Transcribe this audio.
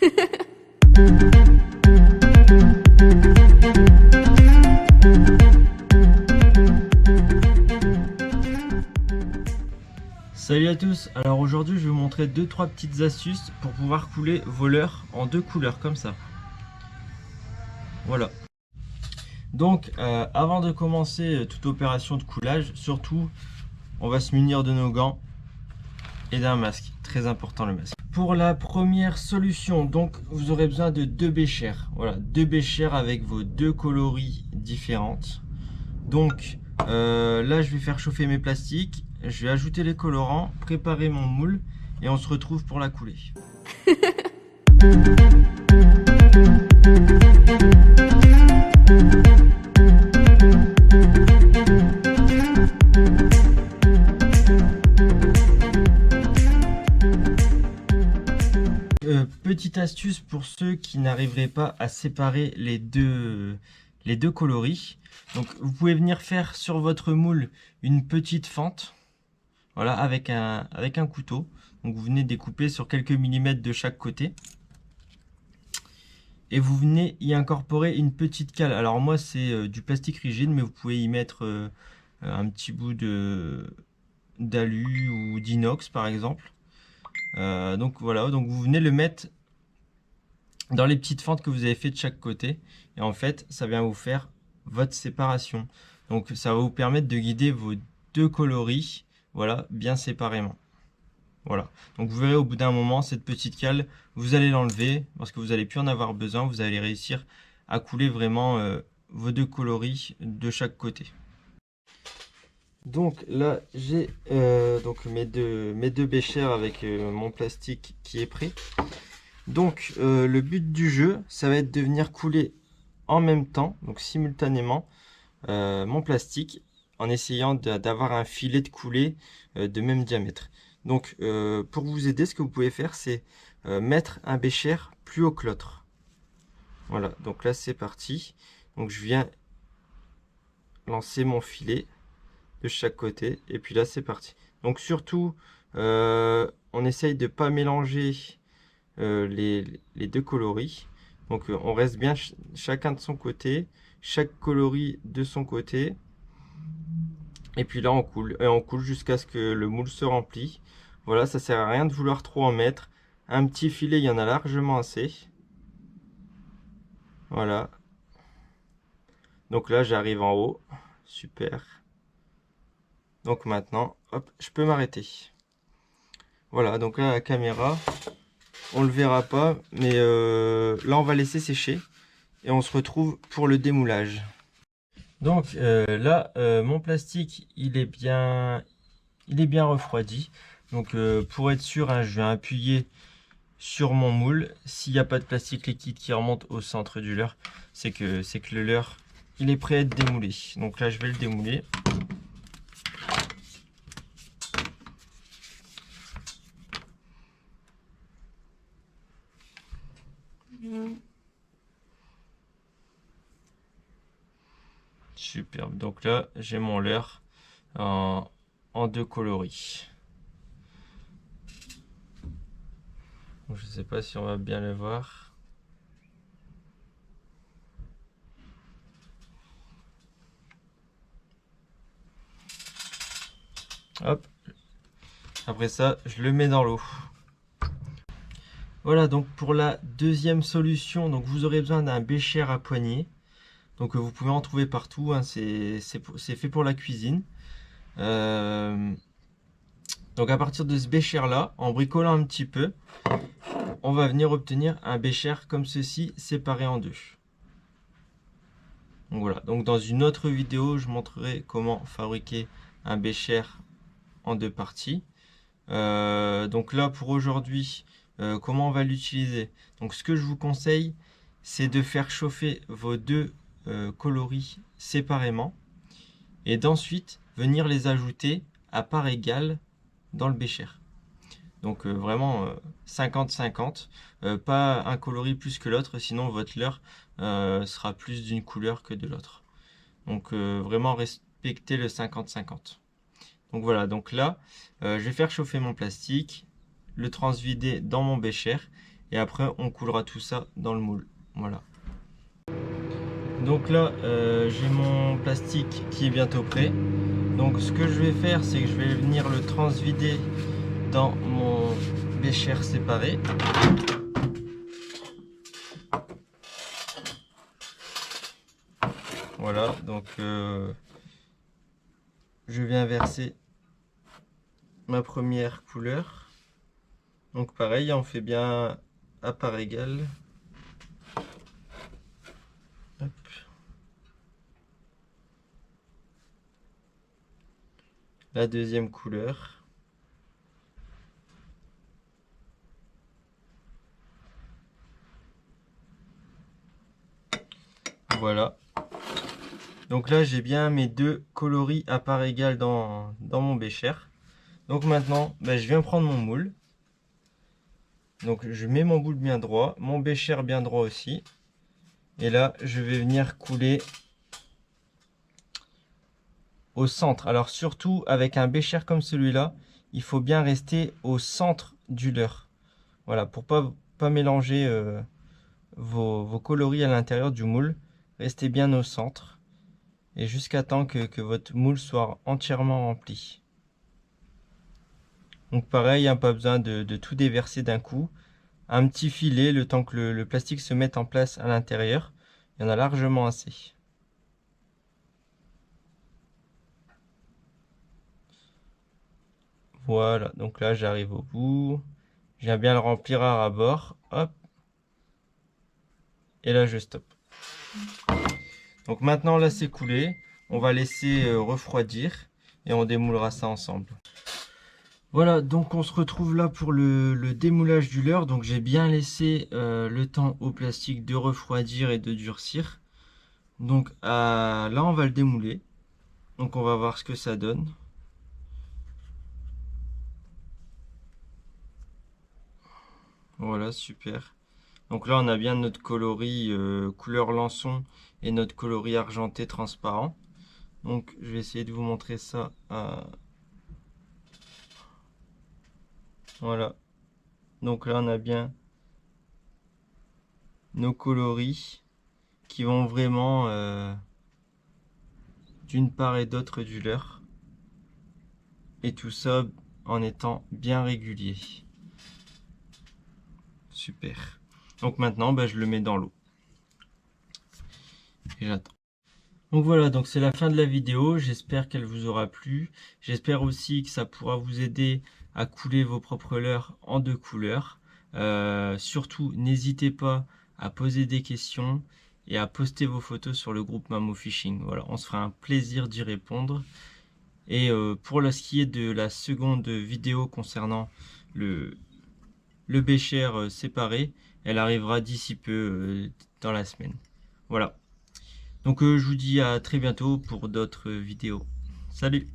Salut à tous, alors aujourd'hui je vais vous montrer 2-3 petites astuces pour pouvoir couler vos leurres en 2 couleurs comme ça. Voilà. Donc avant de commencer toute opération de coulage, surtout on va se munir de nos gants et d'un masque, très important le masque. Pour la première solution, donc vous aurez besoin de 2 béchères. Voilà, 2 béchères avec vos 2 coloris différentes. Donc là je vais faire chauffer mes plastiques, je vais ajouter les colorants, préparer mon moule et on se retrouve pour la couler. Petite astuce pour ceux qui n'arriveraient pas à séparer les deux coloris. Donc vous pouvez venir faire sur votre moule une petite fente, voilà, avec un couteau. Donc vous venez découper sur quelques millimètres de chaque côté. Et vous venez y incorporer une petite cale. Alors moi c'est du plastique rigide, mais vous pouvez y mettre un petit bout d'alu ou d'inox par exemple. Donc voilà, donc vous venez le mettre dans les petites fentes que vous avez fait de chaque côté, et en fait ça vient vous faire votre séparation. Donc ça va vous permettre de guider vos 2 coloris, voilà, bien séparément. Voilà, donc vous verrez au bout d'un moment cette petite cale, vous allez l'enlever parce que vous n'allez plus en avoir besoin. Vous allez réussir à couler vraiment vos 2 coloris de chaque côté. Donc là j'ai donc mes deux béchères avec mon plastique qui est prêt. Donc le but du jeu, ça va être de venir couler en même temps, donc simultanément, mon plastique, en essayant d'avoir un filet de coulée de même diamètre. Donc pour vous aider, ce que vous pouvez faire, c'est mettre un bécher plus haut que l'autre. Voilà, donc là c'est parti. Donc je viens lancer mon filet de chaque côté, et puis là c'est parti. Donc surtout, on essaye de ne pas mélanger les 2 coloris. Donc on reste bien chacun de son côté, chaque coloris de son côté, et puis là on coule jusqu'à ce que le moule se remplit. Voilà, ça sert à rien de vouloir trop en mettre. Un petit filet, il y en a largement assez. Voilà, donc là j'arrive en haut, super. Donc maintenant hop, je peux m'arrêter. Voilà, donc là la caméra, on le verra pas, mais là on va laisser sécher et on se retrouve pour le démoulage. Donc là mon plastique il est bien refroidi. Donc pour être sûr, hein, je vais appuyer sur mon moule. S'il n'y a pas de plastique liquide qui remonte au centre du leurre, c'est que le leurre il est prêt à être démoulé. Donc là je vais le démouler. Superbe, donc là j'ai mon leurre en 2 coloris. Donc, je sais pas si on va bien le voir. Hop, après ça je le mets dans l'eau. Voilà, donc pour la deuxième solution, donc vous aurez besoin d'un bécher à poignée. Donc vous pouvez en trouver partout, hein, c'est fait pour la cuisine. Donc à partir de ce bécher là, en bricolant un petit peu, on va venir obtenir un bécher comme ceci, séparé en 2. Donc voilà, donc dans une autre vidéo, je montrerai comment fabriquer un bécher en 2 parties. Donc là pour aujourd'hui, comment on va l'utiliser? Donc ce que je vous conseille, c'est de faire chauffer vos 2 coloris séparément et d'ensuite venir les ajouter à part égale dans le bécher. Donc vraiment 50-50, pas un coloris plus que l'autre, sinon votre leurre sera plus d'une couleur que de l'autre. Donc vraiment respecter le 50-50. Donc voilà, donc là je vais faire chauffer mon plastique, le transvider dans mon bécher et après on coulera tout ça dans le moule. Voilà. Donc là, j'ai mon plastique qui est bientôt prêt. Donc ce que je vais faire, c'est que je vais venir le transvider dans mon bécher séparé. Voilà, donc je viens verser ma première couleur. Donc pareil, on fait bien à part égale. Hop. La deuxième couleur. Voilà. Donc là, j'ai bien mes deux coloris à part égale dans mon bécher. Donc maintenant, je viens prendre mon moule. Donc je mets mon moule bien droit, mon bécher bien droit aussi. Et là, je vais venir couler au centre. Alors surtout avec un bécher comme celui-là, il faut bien rester au centre du leurre. Voilà, pour pas mélanger vos coloris à l'intérieur du moule. Restez bien au centre et jusqu'à temps que votre moule soit entièrement rempli. Donc pareil, hein, pas besoin de tout déverser d'un coup. Un petit filet, le temps que le plastique se mette en place à l'intérieur. Il y en a largement assez. Voilà, donc là j'arrive au bout. Je viens bien le remplir à ras-bord. Hop. Et là je stoppe. Donc maintenant là c'est coulé. On va laisser refroidir et on démoulera ça ensemble. Voilà, donc on se retrouve là pour le démoulage du leurre. Donc j'ai bien laissé le temps au plastique de refroidir et de durcir. Donc là on va le démouler. Donc on va voir ce que ça donne. Voilà, super. Donc là on a bien notre coloris couleur lançon et notre coloris argenté transparent. Donc je vais essayer de vous montrer ça. Voilà. Donc là on a bien nos coloris qui vont vraiment d'une part et d'autre du leurre. Et tout ça en étant bien régulier. Super. Donc maintenant je le mets dans l'eau. Et j'attends. Donc voilà, donc c'est la fin de la vidéo. J'espère qu'elle vous aura plu. J'espère aussi que ça pourra vous aider à couler vos propres leurres en 2 couleurs. Surtout, n'hésitez pas à poser des questions et à poster vos photos sur le groupe Mamo Fishing. Voilà, on se fera un plaisir d'y répondre. Et pour ce qui est de la seconde vidéo concernant le bécher séparé, elle arrivera d'ici peu dans la semaine. Voilà. Donc je vous dis à très bientôt pour d'autres vidéos. Salut!